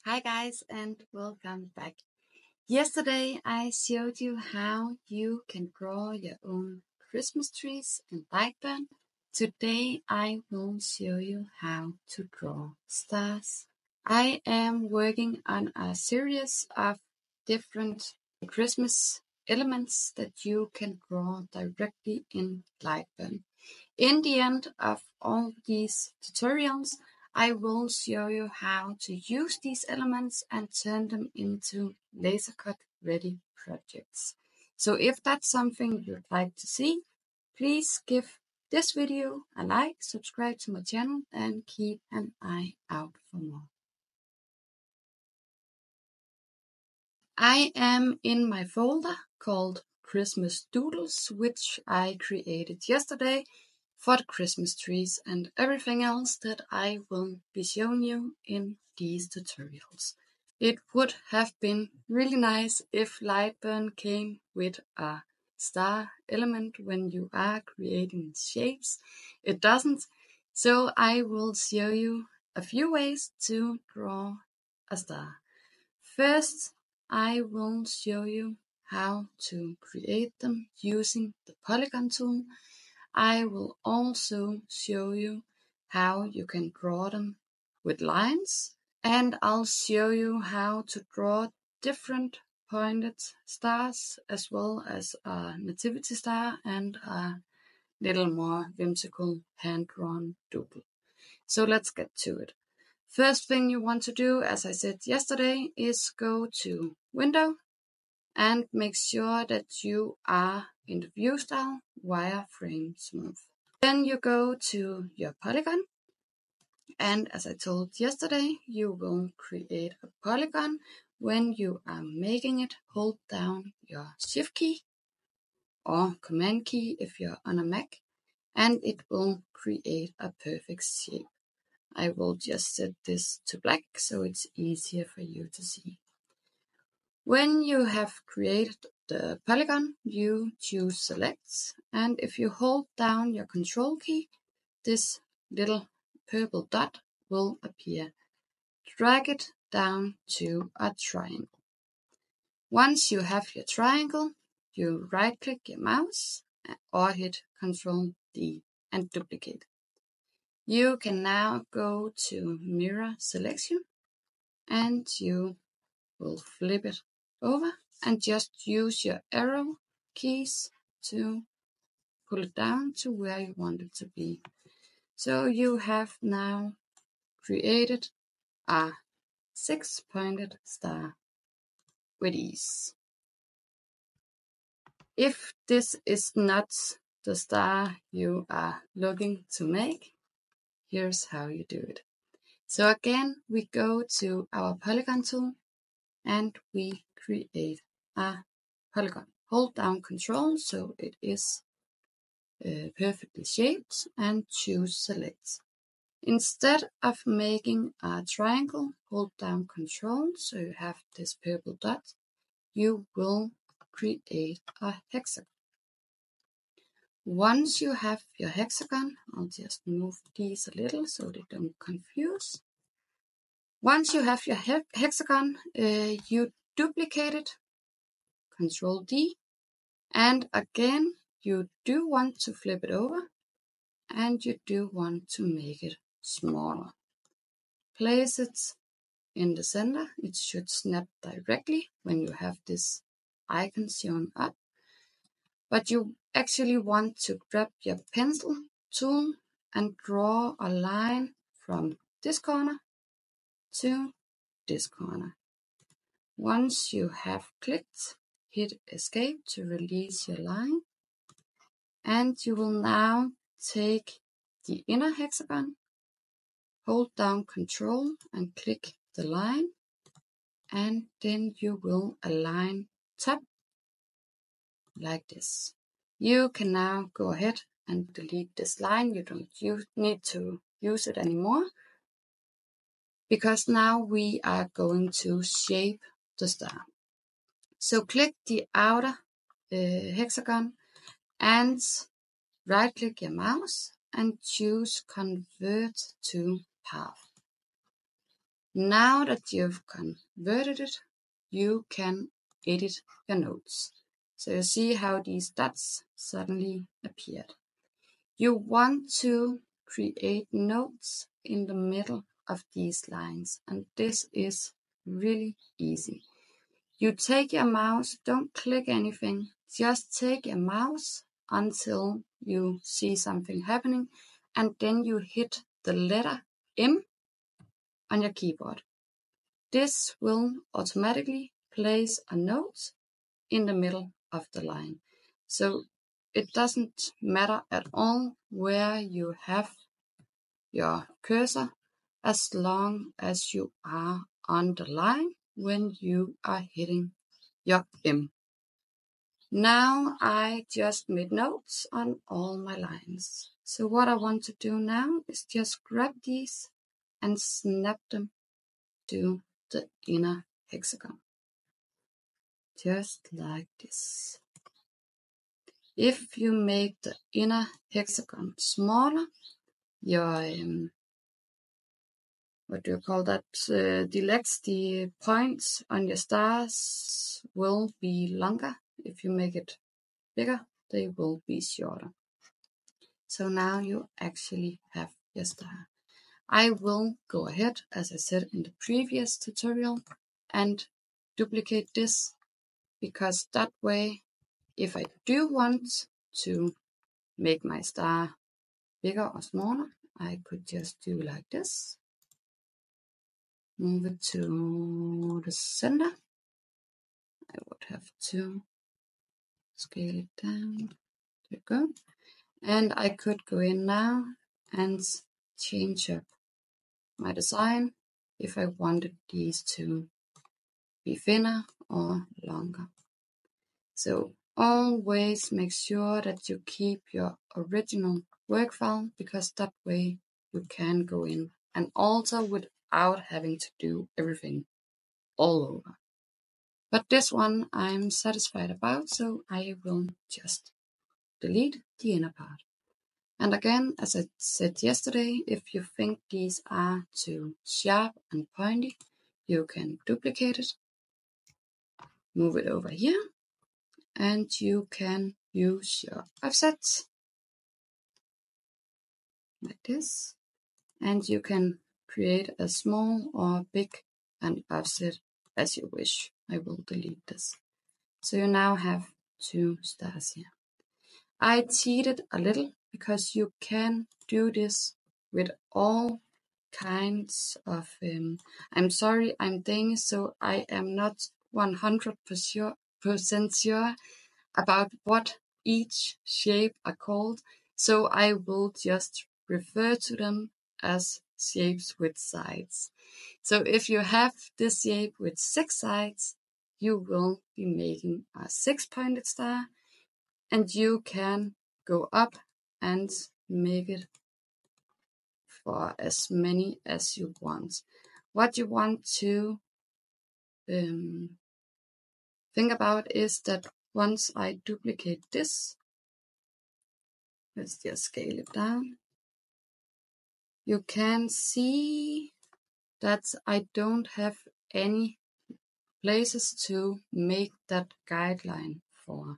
Hi guys and welcome back. Yesterday I showed you how you can draw your own Christmas trees in Lightburn. Today I will show you how to draw stars. I am working on a series of different Christmas elements that you can draw directly in Lightburn. In the end of all these tutorials, I will show you how to use these elements and turn them into laser cut ready projects. So if that's something you'd like to see, please give this video a like, subscribe to my channel and keep an eye out for more. I am in my folder called Christmas Doodles, which I created yesterday for the Christmas trees and everything else that I will be showing you in these tutorials. It would have been really nice if Lightburn came with a star element when you are creating shapes. It doesn't, so I will show you a few ways to draw a star. First, I will show you how to create them using the Polygon tool. I will also show you how you can draw them with lines, and I'll show you how to draw different pointed stars as well as a Nativity Star and a little more whimsical hand-drawn doodle. So let's get to it. First thing you want to do, as I said yesterday, is go to Window and make sure that you are in the view style wireframe smooth. Then you go to your polygon, and as I told yesterday, you will create a polygon. When you are making it, hold down your shift key or command key if you're on a Mac, and it will create a perfect shape. I will just set this to black so it's easier for you to see. When you have created the polygon, you choose select, and if you hold down your control key, this little purple dot will appear. Drag it down to a triangle. Once you have your triangle, you right click your mouse or hit Ctrl D and duplicate. You can now go to mirror selection and you will flip it over and just use your arrow keys to pull it down to where you want it to be. So you have now created a 6-pointed star with ease. If this is not the star you are looking to make, here's how you do it. So again, we go to our polygon tool and we create a polygon. Hold down Control so it is perfectly shaped and choose select. Instead of making a triangle, hold down Control so you have this purple dot. You will create a hexagon. Once you have your hexagon, I'll just move these a little so they don't confuse. Once you have your hexagon, you duplicate it, Control D, and again you do want to flip it over and you do want to make it smaller. Place it in the center. It should snap directly when you have this icon shown up. But you actually want to grab your pencil tool and draw a line from this corner to this corner. Once you have clicked, hit escape to release your line. And you will now take the inner hexagon, hold down Control and click the line, and then you will align top like this. You can now go ahead and delete this line. You don't need to use it anymore because now we are going to shape the star. So click the outer hexagon and right click your mouse and choose Convert to Path. Now that you've converted it, you can edit your notes. So you see how these dots suddenly appeared. You want to create notes in the middle of these lines, and this is really easy. You take your mouse, don't click anything, just take your mouse until you see something happening, and then you hit the letter M on your keyboard. This will automatically place a note in the middle of the line. So it doesn't matter at all where you have your cursor as long as you are on the line when you are hitting your M. Now I just made notes on all my lines. So what I want to do now is just grab these and snap them to the inner hexagon. Just like this. If you make the inner hexagon smaller, your the points on your stars will be longer. If you make it bigger, they will be shorter. So now you actually have your star. I will go ahead, as I said in the previous tutorial, and duplicate this, because that way, if I do want to make my star bigger or smaller, I could just do like this. Move it to the center. I would have to scale it down. There we go. And I could go in now and change up my design if I wanted these to be thinner or longer. So always make sure that you keep your original work file, because that way you can go in and alter without having to do everything all over. But this one I'm satisfied about, so I will just delete the inner part. And again, as I said yesterday, if you think these are too sharp and pointy, you can duplicate it, move it over here, and you can use your offset like this, and you can create a small or big an offset as you wish. I will delete this. So you now have 2 stars here. I cheated a little because you can do this with all kinds of. I'm sorry, I'm Danish, so I am not 100% sure about what each shape are called, so I will just refer to them as shapes with sides. So if you have this shape with 6 sides, you will be making a 6-pointed star, and you can go up and make it for as many as you want. What you want to think about is that once I duplicate this, let's just scale it down, you can see that I don't have any places to make that guideline for.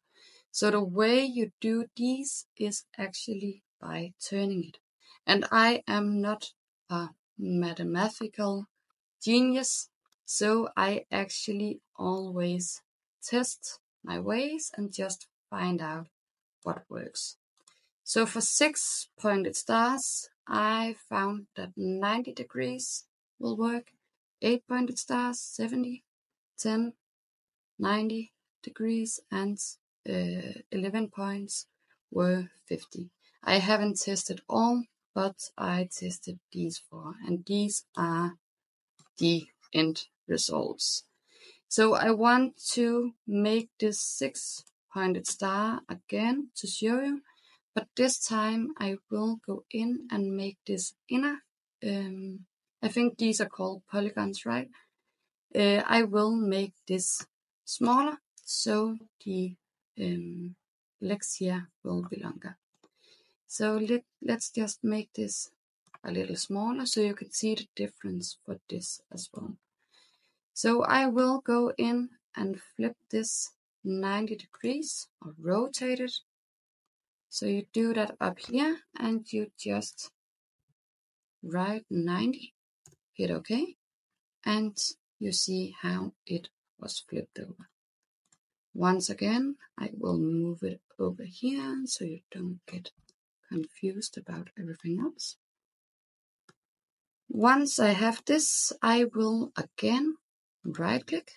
So the way you do these is actually by turning it. And I am not a mathematical genius, so I actually always test my ways and just find out what works. So for 6-pointed stars, I found that 90 degrees will work. 8-pointed stars, 70, 10, 90 degrees, and 11 points were 50. I haven't tested all, but I tested these 4, and these are the end results. So I want to make this 6-pointed star again to show you, but this time I will go in and make this inner, I think these are called polygons, right? I will make this smaller, so the legs here will be longer. So let's just make this a little smaller so you can see the difference for this as well. So I will go in and flip this 90 degrees or rotate it. So you do that up here and you just write 90, hit OK, and you see how it was flipped over. Once again, I will move it over here so you don't get confused about everything else. Once I have this, I will again right click,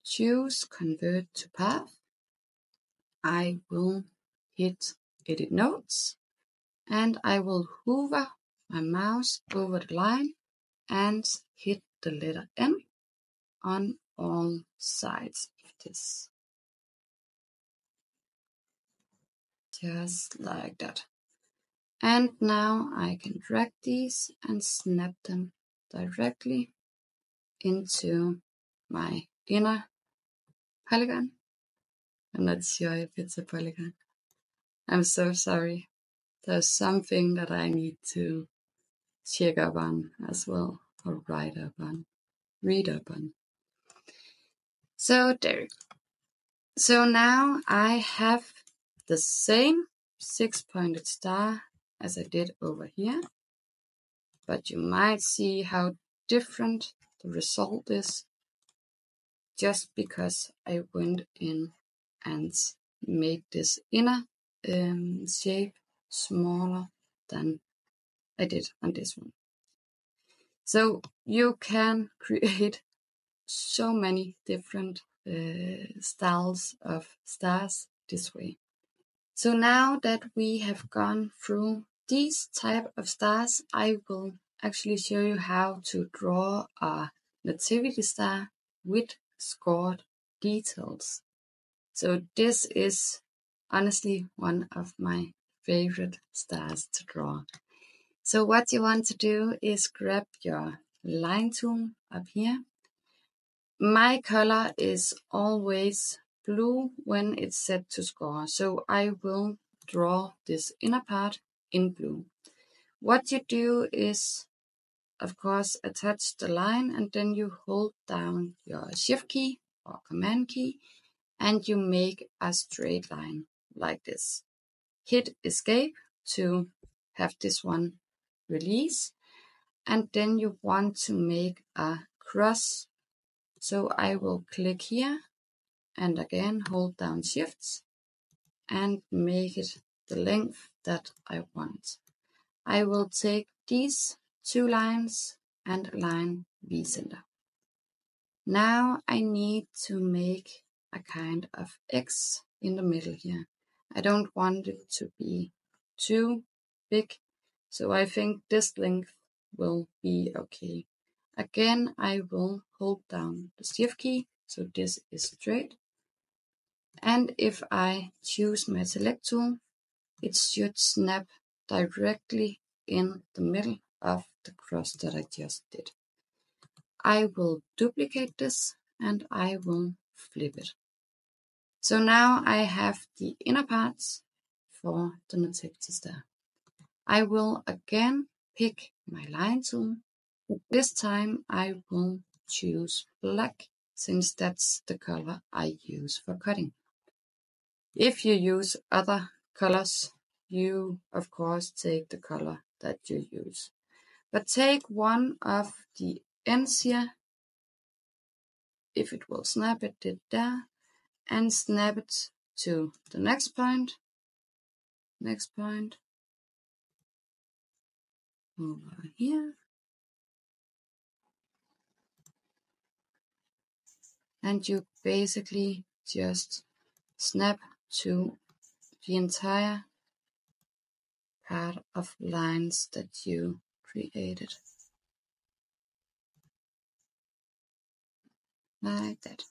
choose convert to path. I will hit edit nodes and I will hover my mouse over the line and hit the letter N on all sides of this. Just like that. And now I can drag these and snap them directly into my inner polygon. I'm not sure if it's a polygon. I'm so sorry. There's something that I need to check up on as well, or read up on. So there. So now I have the same 6-pointed star as I did over here, but you might see how different the result is just because I went in and made this inner shape smaller than I did on this one. So you can create so many different styles of stars this way. So now that we have gone through these type of stars, I will actually show you how to draw a nativity star with scored details. So this is honestly one of my favorite stars to draw. So what you want to do is grab your line tool up here. My color is always blue when it's set to score, so I will draw this inner part in blue. What you do is, of course, attach the line and then you hold down your shift key or command key and you make a straight line like this. Hit escape to have this one release, and then you want to make a cross. So I will click here and again hold down shifts and make it the length that I want. I will take these two lines and align V-center. Now I need to make a kind of X in the middle here. I don't want it to be too big, so I think this length will be okay. Again, I will hold down the shift key, so this is straight. And if I choose my select tool, it should snap directly in the middle of the cross that I just did. I will duplicate this and I will flip it. So now I have the inner parts for the nativity star. I will again pick my line tool, but this time I will choose black since that's the color I use for cutting. If you use other colors, you of course take the color that you use. But take one of the ends here, if it will snap it there, and snap it to the next point, over here, and you basically just snap to the entire part of lines that you created. Like that.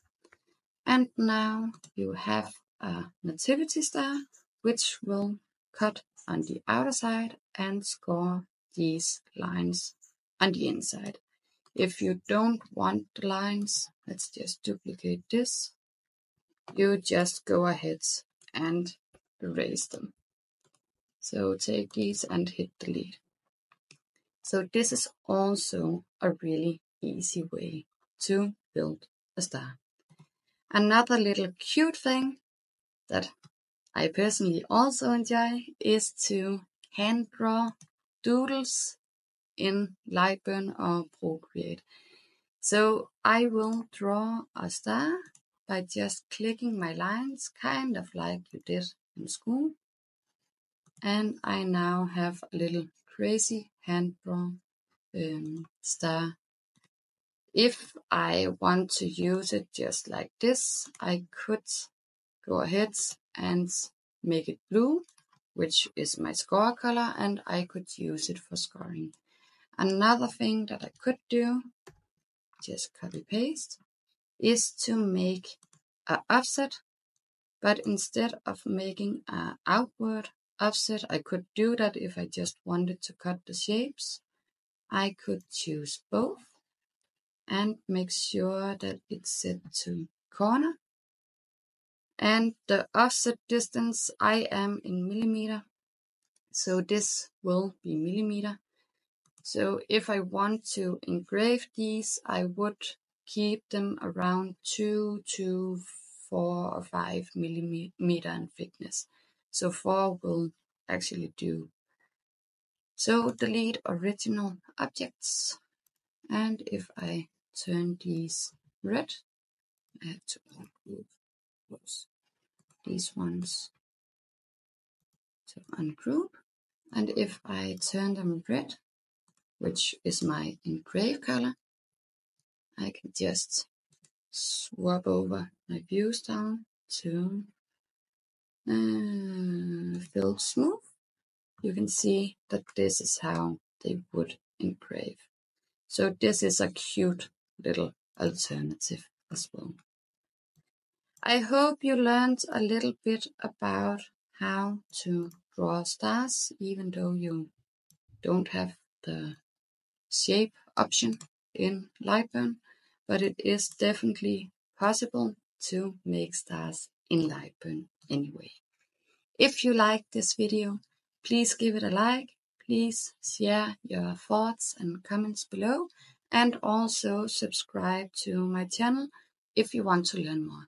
And now you have a nativity star, which will cut on the outer side and score these lines on the inside. If you don't want the lines, let's just duplicate this. You just go ahead and erase them. So take these and hit delete. So this is also a really easy way to build a star. Another little cute thing that I personally also enjoy is to hand draw doodles in Lightburn or Procreate. So I will draw a star by just clicking my lines, kind of like you did in school. And I now have a little crazy hand drawn star. If I want to use it just like this, I could go ahead and make it blue, which is my score color, and I could use it for scoring. Another thing that I could do, just copy paste, is to make an offset, but instead of making an outward offset, I could do that if I just wanted to cut the shapes. I could choose both and make sure that it's set to corner. And the offset distance, I am in millimeter, so this will be millimeter. So if I want to engrave these, I would keep them around 2 to 4 or 5 millimeter in thickness. So 4 will actually do. So delete original objects. And if I turn these red, I have to ungroup these ones to ungroup. And if I turn them red, which is my engrave color, I can just swap over my views down to fill smooth. You can see that this is how they would engrave. So this is a cute little alternative as well. I hope you learned a little bit about how to draw stars, even though you don't have the shape option in Lightburn, but it is definitely possible to make stars in Lightburn anyway. If you liked this video, please give it a like, please share your thoughts and comments below, and also subscribe to my channel if you want to learn more.